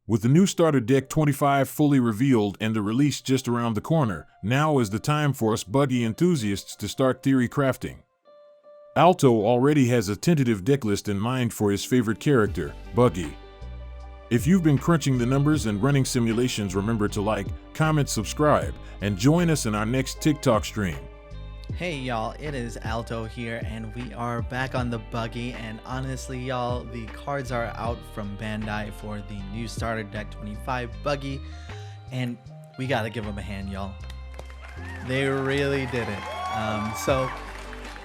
With the new starter deck 25 fully revealed and the release just around the corner, now is the time for us Buggy enthusiasts to start theory crafting. Alto already has a tentative deck list in mind for his favorite character, Buggy. If you've been crunching the numbers and running simulations, remember to like, comment, subscribe, and join us in our next TikTok stream. Hey y'all, it is Alto here and we are back on the Buggy, and honestly y'all, the cards are out from Bandai for the new starter deck 25 Buggy, and we gotta give them a hand, y'all. They really did it. So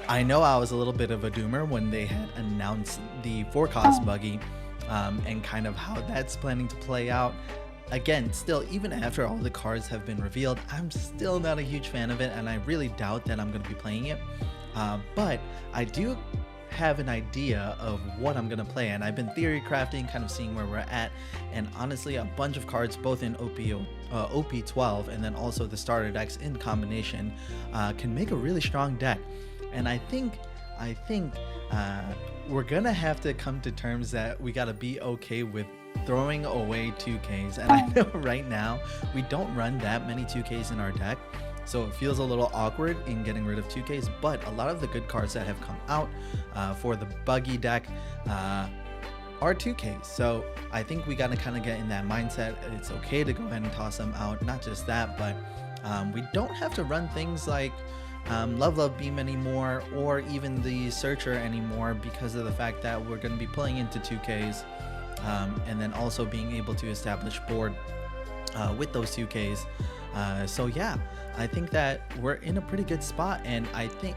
I know I was a little bit of a doomer when they had announced the 4-cost Buggy and kind of how that's planning to play out. Again, still, even after all the cards have been revealed, I'm still not a huge fan of it, and I really doubt that I'm going to be playing it. But I do have an idea of what I'm going to play, and I've been theory crafting, kind of seeing where we're at, and honestly, a bunch of cards, both in OP12 and then also the starter decks in combination, can make a really strong deck. And I think we're going to have to come to terms that we got to be okay with throwing away 2Ks, and I know right now we don't run that many 2Ks in our deck, so it feels a little awkward in getting rid of 2Ks, but a lot of the good cards that have come out for the Buggy deck are 2Ks, so I think we gotta kind of get in that mindset. It's okay to go ahead and toss them out. Not just that, but we don't have to run things like Love Beam anymore, or even the Searcher anymore, because of the fact that we're going to be pulling into 2Ks. And then also being able to establish board with those 2Ks. So yeah, I think that we're in a pretty good spot, and I think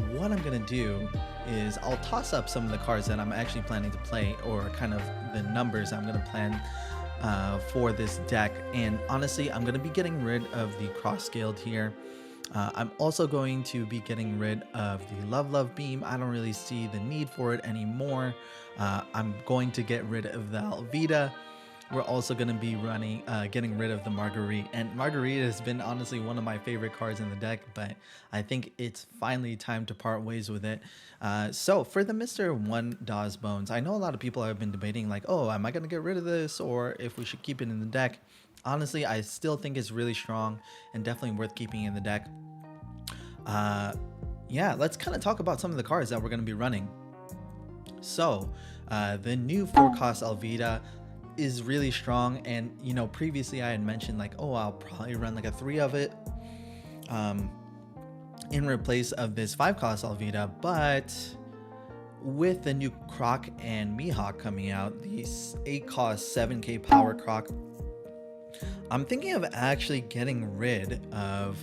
what I'm gonna do is I'll toss up some of the cards that I'm actually planning to play, or kind of the numbers I'm gonna plan for this deck. And honestly, I'm gonna be getting rid of the cross scaled here. I'm also going to be getting rid of the Love Beam. I don't really see the need for it anymore. I'm going to get rid of the Alvida. We're also going to be getting rid of the Marguerite. And Marguerite has been honestly one of my favorite cards in the deck, but I think it's finally time to part ways with it. So for the Mr. 1 Dawes Bones, I know a lot of people have been debating like, oh, am I going to get rid of this, or if we should keep it in the deck. Honestly, I still think it's really strong and definitely worth keeping in the deck. Yeah, let's kind of talk about some of the cards that we're going to be running. So the new 4-cost Alvida is really strong, and you know, previously I had mentioned like, oh, I'll probably run like a 3 of it in replace of this 5-cost Alvida. But with the new Croc and Mihawk coming out, the 8-cost 7k power Croc, I'm thinking of actually getting rid of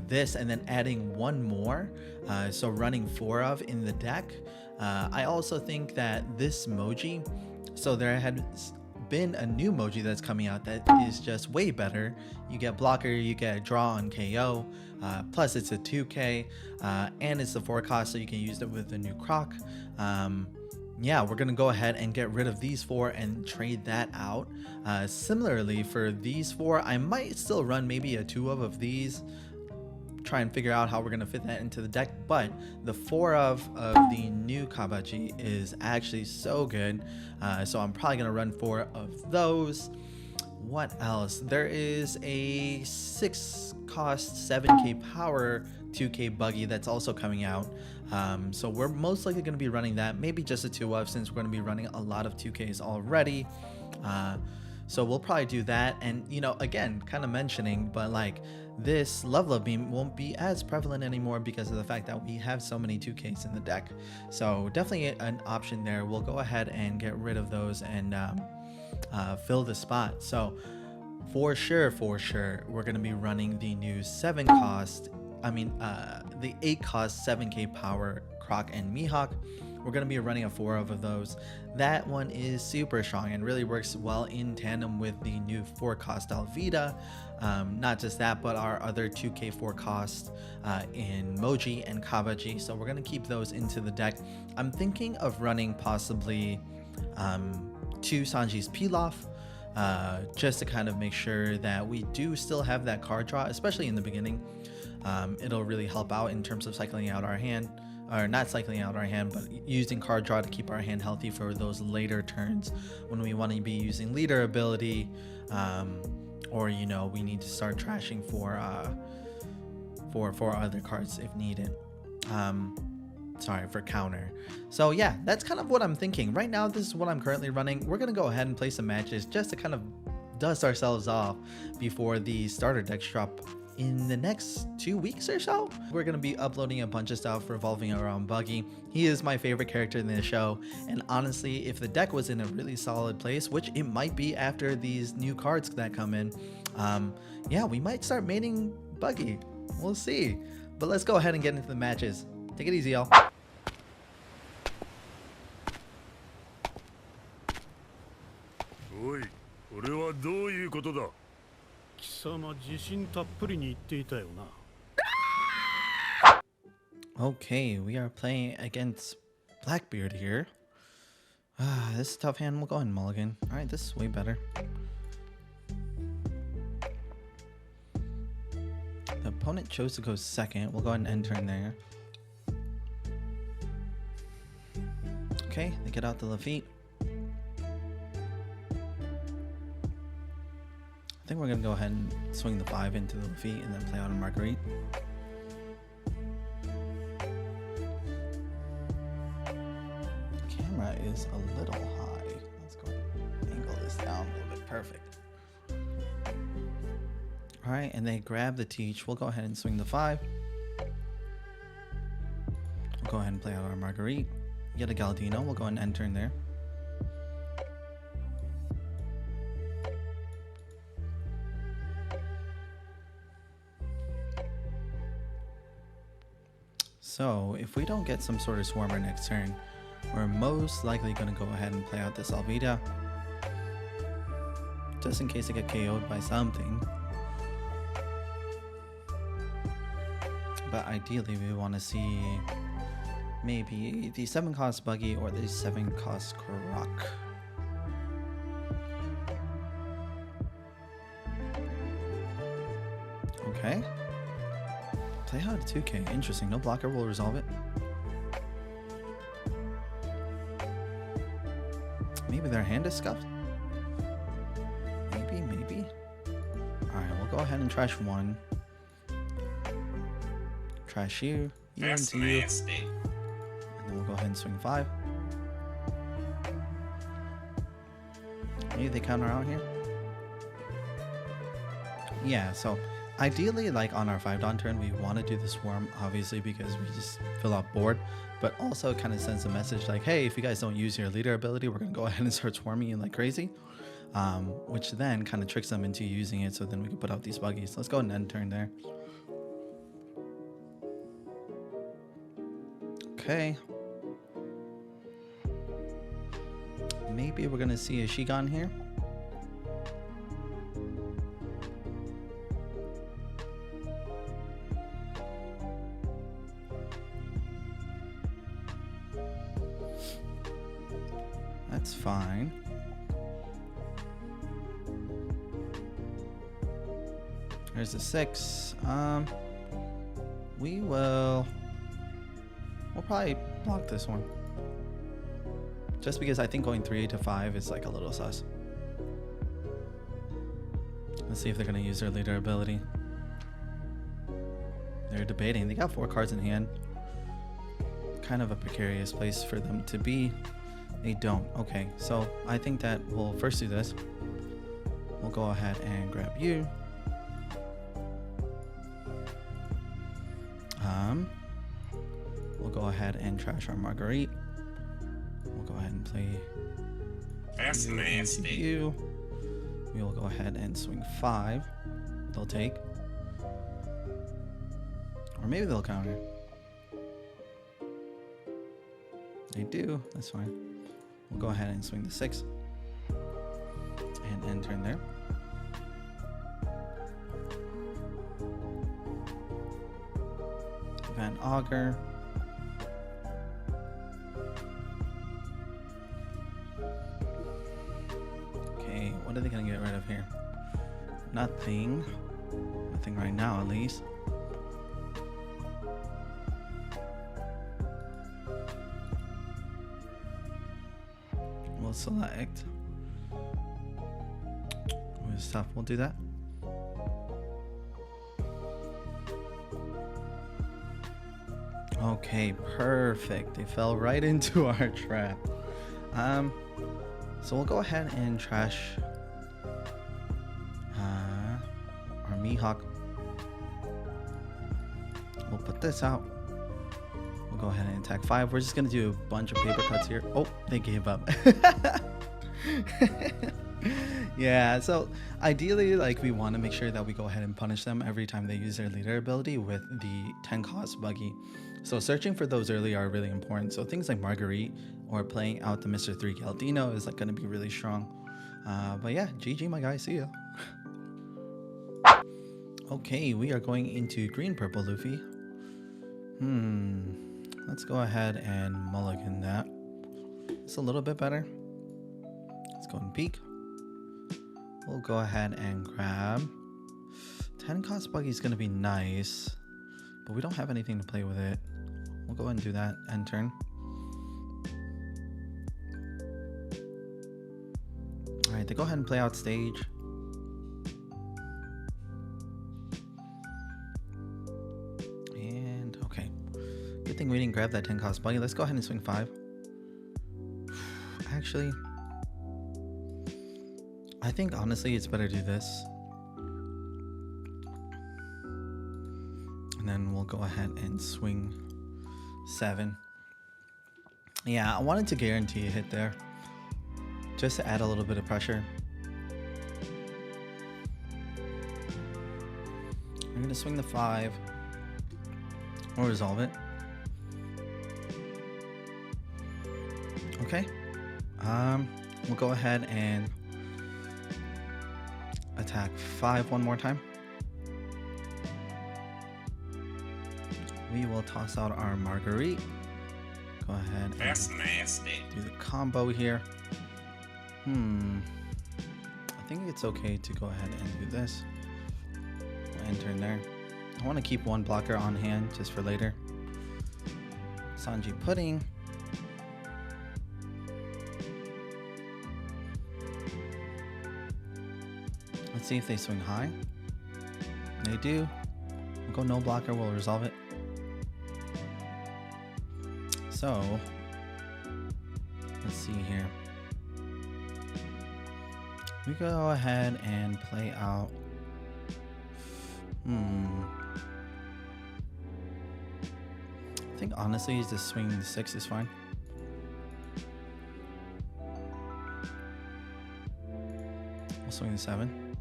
this and then adding one more, so running 4 of in the deck. I also think that this Moji, so there had been a new Moji that's coming out that is just way better. You get blocker, you get draw on KO, plus it's a 2k, and it's the 4-cost, so you can use it with the new Croc. Yeah, we're gonna go ahead and get rid of these 4 and trade that out. Similarly for these 4, I might still run maybe a 2 of these, try and figure out how we're gonna fit that into the deck. But the 4 of the new Kabaji is actually so good, so I'm probably gonna run 4 of those. What else? There is a 6-cost 7k power 2k Buggy that's also coming out, so we're most likely going to be running that, maybe just a 2 of, since we're going to be running a lot of 2Ks already. So we'll probably do that. And you know, again, kind of mentioning, but like, this Love Beam won't be as prevalent anymore because of the fact that we have so many 2Ks in the deck, so definitely an option there. We'll go ahead and get rid of those and fill the spot. So for sure we're going to be running the new 7-cost, the 8-cost 7k power Croc and Mihawk. We're going to be running a 4 of those. That one is super strong and really works well in tandem with the new 4-cost Alvida. Not just that, but our other 2k 4-cost in Moji and Kabaji. So we're going to keep those into the deck. I'm thinking of running possibly 2 Sanji's Pilaf, just to kind of make sure that we do still have that card draw, especially in the beginning. It'll really help out in terms of cycling out our hand. or not cycling out our hand, but using card draw to keep our hand healthy for those later turns when we want to be using leader ability, or you know, we need to start trashing for other cards if needed. Sorry, for counter. So yeah, that's kind of what I'm thinking right now. This is what I'm currently running. We're gonna go ahead and play some matches just to kind of dust ourselves off before the starter decks drop in the next 2 weeks or so. We're gonna be uploading a bunch of stuff revolving around Buggy. He is my favorite character in the show, and honestly, if the deck was in a really solid place, which it might be after these new cards that come in, yeah, we might start maining Buggy. We'll see. But let's go ahead and get into the matches. Take it easy, y'all. おい、これはどういうことだ。貴様自信たっぷりに言っていたよな。Okay, we are playing against Blackbeard here. This is a tough hand. We'll go ahead and mulligan. Alright, this is way better. The opponent chose to go second. We'll go ahead and end turn there. Okay, they get out the Luffy. I think we're going to go ahead and swing the 5 into the Luffy and then play out a Marguerite. Camera is a little high. Let's go angle this down a little bit. Perfect. Alright, and they grab the Teach. We'll go ahead and swing the 5. We'll go ahead and play out our Marguerite. Get a Galadino. We'll go ahead and end turn there. So, if we don't get some sort of Swarmer next turn, we're most likely going to go ahead and play out this Alvida. Just in case I get KO'd by something. But ideally, we want to see maybe the 7-cost Buggy or the 7-cost Croc. Okay. Play out a 2K. Interesting. No blocker will resolve it. Maybe their hand is scuffed. Maybe. Alright, we'll go ahead and trash 1. Trash you. That's into you. nasty. And then we'll go ahead and swing 5. Maybe they counter out here. Yeah, so ideally, like on our 5-Dawn turn, we want to do the Swarm, obviously, because we just fill out board, but also kind of sends a message like, hey, if you guys don't use your leader ability, we're going to go ahead and start swarming you like crazy, which then kind of tricks them into using it, so then we can put out these Buggies. Let's go ahead and end turn there. Okay. Maybe we're going to see a Shigan here. That's fine. There's a 6. We'll probably block this one. Just because I think going 3 to 5 is like a little sus. Let's see if they're gonna use their leader ability. They're debating. They got 4 cards in hand. Kind of a precarious place for them to be. They don't. Okay, so I think that we'll first do this. We'll go ahead and grab you. We'll go ahead and trash our Marguerite. We'll go ahead and play That's nasty. you. We will go ahead and swing 5. They'll take. Or maybe they'll counter. They do. That's fine. We'll go ahead and swing the 6. And end turn there. Van Augur. Okay, what are they going to get rid of here? Nothing. Nothing right now, at least. select. Stuff. We'll do that. Okay, perfect. They fell right into our trap. So we'll go ahead and trash our Mihawk. We'll put this out. We'll go ahead and attack 5. We're just gonna do a bunch of paper cuts here. Oh, they gave up. Yeah, so ideally, like, we want to make sure that we go ahead and punish them every time they use their leader ability with the 10 cost Buggy. So searching for those early are really important. So things like Marguerite or playing out the Mr. 3 Galdino is like going to be really strong. But yeah, GG my guy, see ya. Okay, we are going into green purple Luffy. Let's go ahead and mulligan that. It's a little bit better. Let's go and peek. We'll go ahead and grab 10 cost Buggy is going to be nice, but we don't have anything to play with it. We'll go ahead and do that. End turn. Alright, they go ahead and play out stage. And okay. Good thing we didn't grab that 10 cost Buggy. Let's go ahead and swing 5. Actually, I think honestly it's better to do this. And then we'll go ahead and swing 7. Yeah, I wanted to guarantee a hit there, just to add a little bit of pressure. I'm gonna swing the 5 or resolve it. Okay. We'll go ahead and attack 5 one more time. We will toss out our Marguerite. Go ahead and That's nasty. do the combo here. I think it's okay to go ahead and do this. Enter in there. I want to keep one blocker on hand just for later. Sanji Pudding. Let's see if they swing high. They do. We'll go no blocker, we'll resolve it. So, let's see here. We go ahead and play out. I think honestly, just swinging the 6 is fine. We'll swing the 7.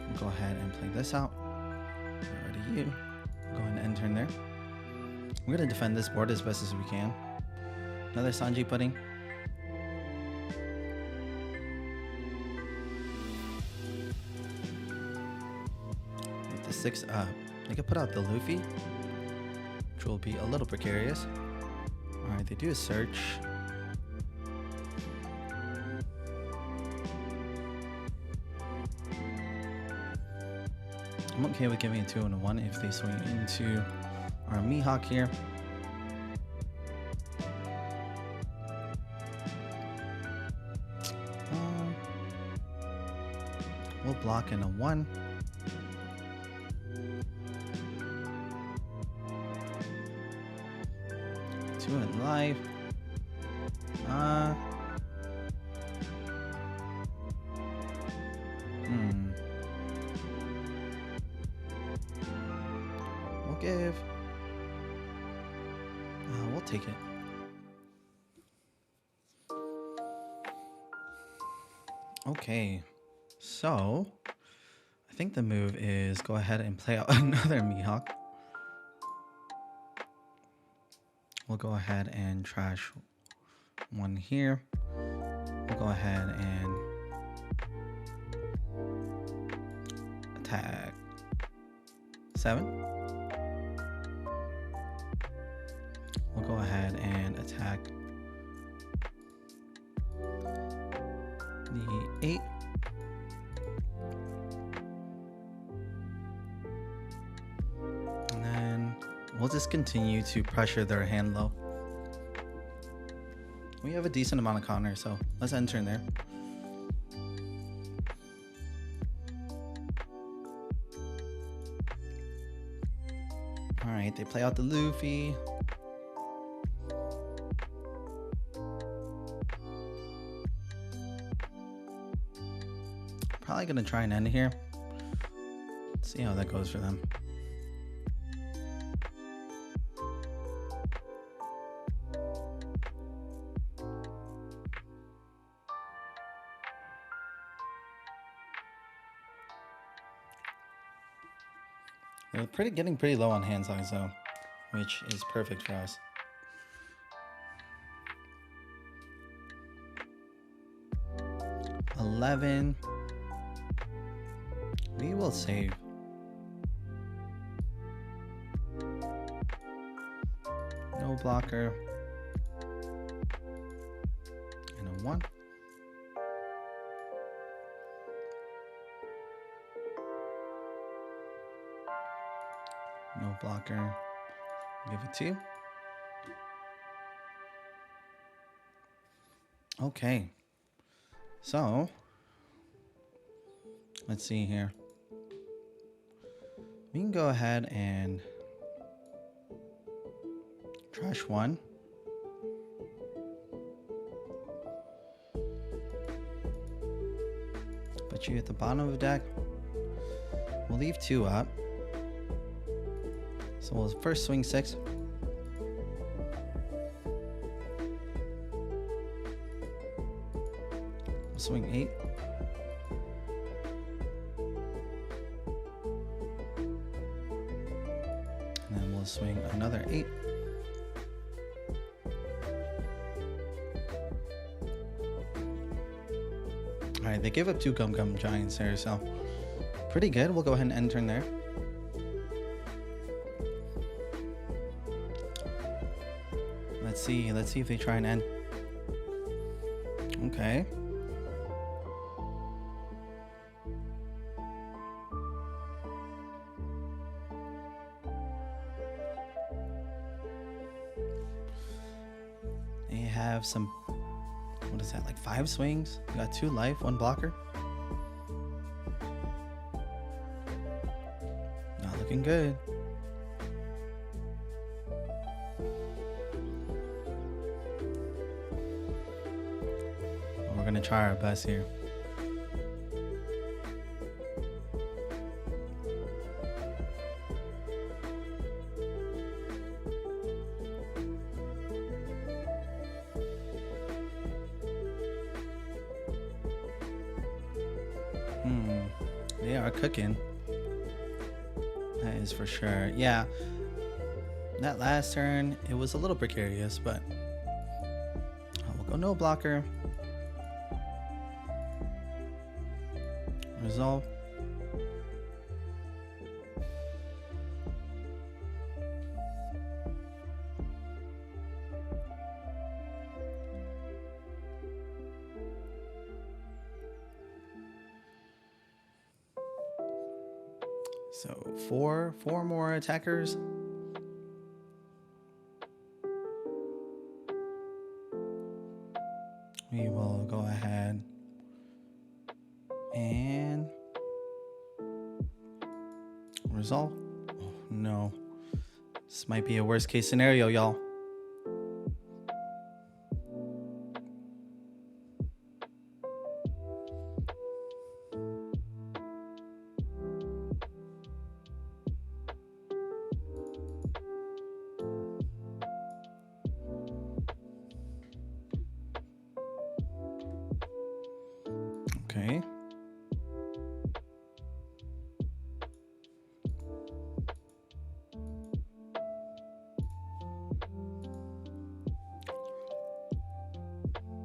We'll go ahead and play this out. Get rid of you. Go ahead and end turn there. We're gonna defend this board as best as we can. Another Sanji Pudding. Get the 6 up. They can put out the Luffy, which will be a little precarious. Alright, they do a search. I'm okay with giving a 2 and a 1 if they swing into our Mihawk here. We'll block in a 1. Two in life. We'll give. We'll take it. Okay, so I think the move is go ahead and play out another Mihawk. We'll go ahead and trash 1 here. We'll go ahead and attack 7. We'll go ahead and attack the 8. And then we'll just continue to pressure their hand low. We have a decent amount of Connor, so let's enter in there. Alright, they play out the Luffy. Probably gonna try and end here. See how that goes for them. They're getting pretty low on hand size though, which is perfect for us. $11. We will save. No blocker. And a 1. No blocker. Give it 2. Okay. So, let's see here. We can go ahead and trash 1. Put you at the bottom of the deck. We'll leave 2 up. So we'll first swing 6. We'll swing 8. And then we'll swing another 8. Alright, they gave up 2 Gum Giants there, so pretty good. We'll go ahead and end turn there. Let's see if they try and end. Okay. They have some, what is that, like 5 swings? We got 2 life, 1 blocker. Not looking good. We're gonna try our best here. They are cooking. That is for sure. Yeah. That last turn, it was a little precarious, but we'll go no blocker. Resolve. So four more attackers. We will go ahead and resolve. Oh, no, this might be a worst case scenario, y'all. Okay.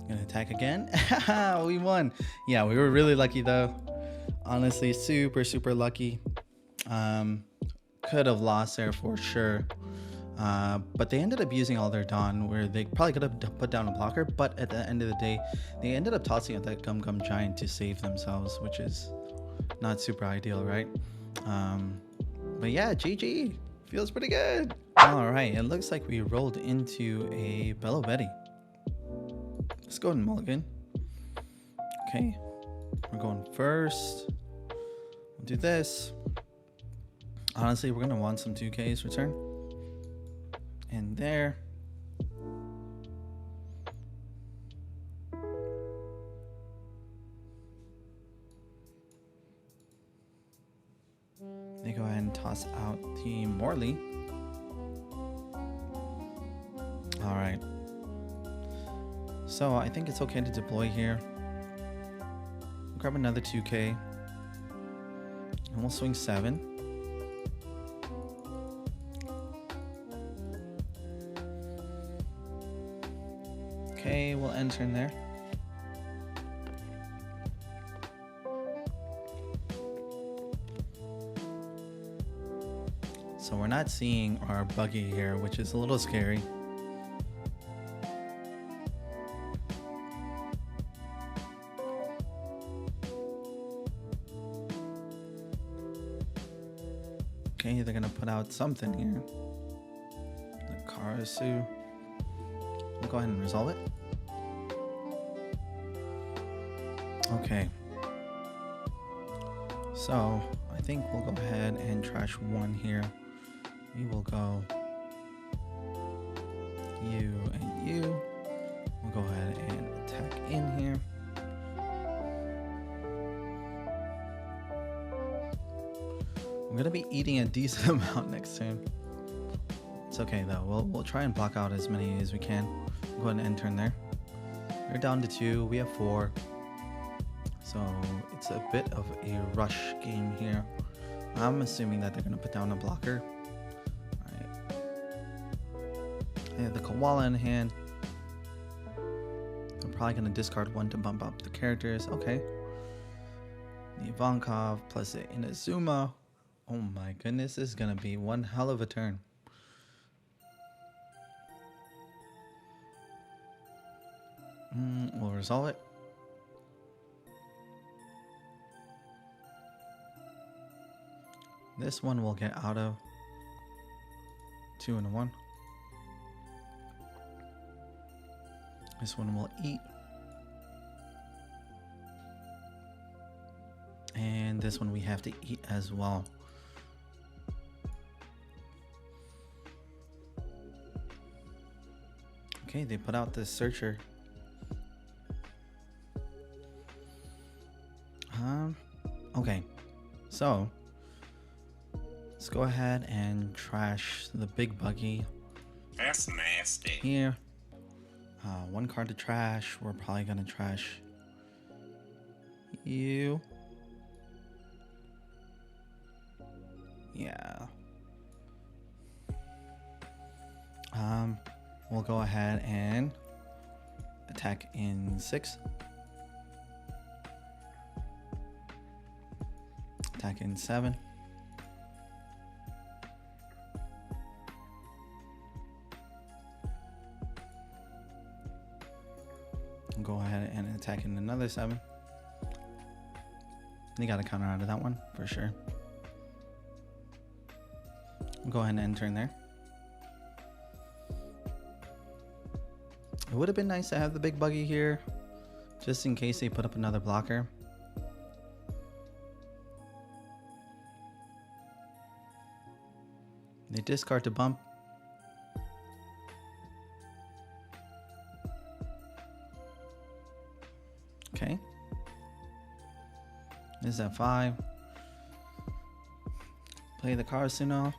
Gonna attack again. We won. Yeah, we were really lucky though. Honestly, super lucky. Could have lost there for sure. But they ended up using all their Dawn, where they probably could have put down a blocker, but at the end of the day, they ended up tossing out that Gum Giant to save themselves, which is not super ideal, right? But yeah, GG. Feels pretty good. All right, it looks like we rolled into a Belo Betty. Let's go and mulligan. Okay, we're going first. We'll do this. Honestly, we're gonna want some 2Ks return. And there. They go ahead and toss out the Morley. All right. So I think it's okay to deploy here. Grab another 2K. And we'll swing 7. Okay, we'll enter in there. So we're not seeing our Buggy here, which is a little scary. Okay, they're gonna put out something here. The Karasu. We'll go ahead and resolve it. Okay. So I think we'll go ahead and trash 1 here. We will go you and you. We'll go ahead and attack in here. I'm gonna be eating a decent amount next turn. It's okay though. We'll try and block out as many as we can. Go ahead and end turn there. They're down to 2. We have 4. So it's a bit of a rush game here. I'm assuming that they're gonna put down a blocker. Alright. They have the Koala in hand. I'm probably gonna discard 1 to bump up the characters. Okay. The Ivankov plus the Inazuma. Oh my goodness, this is gonna be one hell of a turn. We'll resolve it. This one will get out of 2 and a 1. This one will eat. And this one we have to eat as well. Okay, they put out this searcher. Okay, so let's go ahead and trash the big Buggy. That's nasty. Here. 1 card to trash. We're probably gonna trash you. Yeah. We'll go ahead and attack in 6. Attack in 7. Go ahead and attack in another 7. They got a counter out of that one for sure. Go ahead and end turn there. It would have been nice to have the big Buggy here, just in case they put up another blocker. They discard to bump. Okay. This is at 5. Play the Karasuno.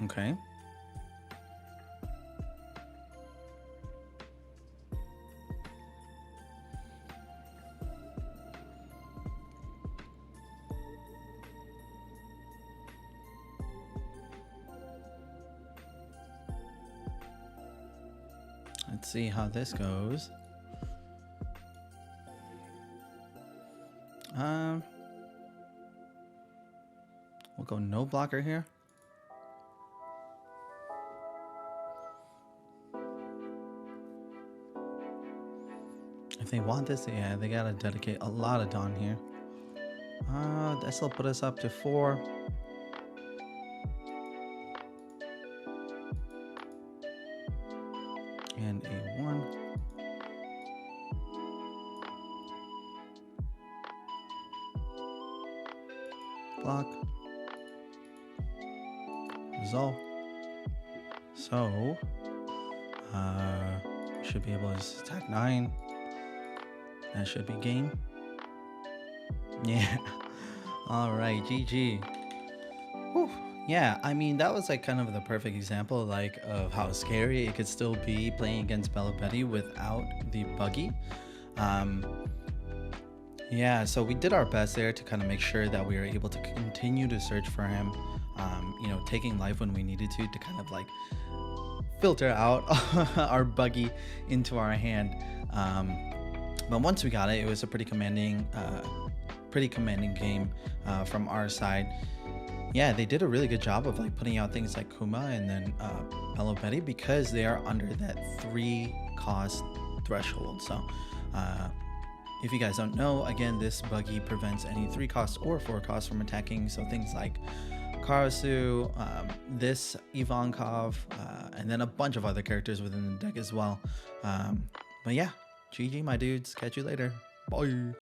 Okay. Let's see how this goes. We'll go no blocker here. If they want this, yeah, they gotta dedicate a lot of Dawn here. That'll put us up to 4. And a 1. Block. Resolve. So, should be able to attack 9. That should be game. Yeah. All right, GG. Whew. Yeah, I mean, that was like kind of the perfect example like of how scary it could still be playing against Belo without the Buggy. Yeah, so we did our best there to kind of make sure that we were able to continue to search for him, you know, taking life when we needed to kind of like filter out our Buggy into our hand. But once we got it, it was a pretty commanding game from our side. Yeah, they did a really good job of like putting out things like Kuma and then Belo because they are under that 3 cost threshold. So if you guys don't know, again, this Buggy prevents any 3 cost or 4 cost from attacking. So things like Karasu, this Ivankov, and then a bunch of other characters within the deck as well. But yeah, GG my dudes, catch you later. Bye.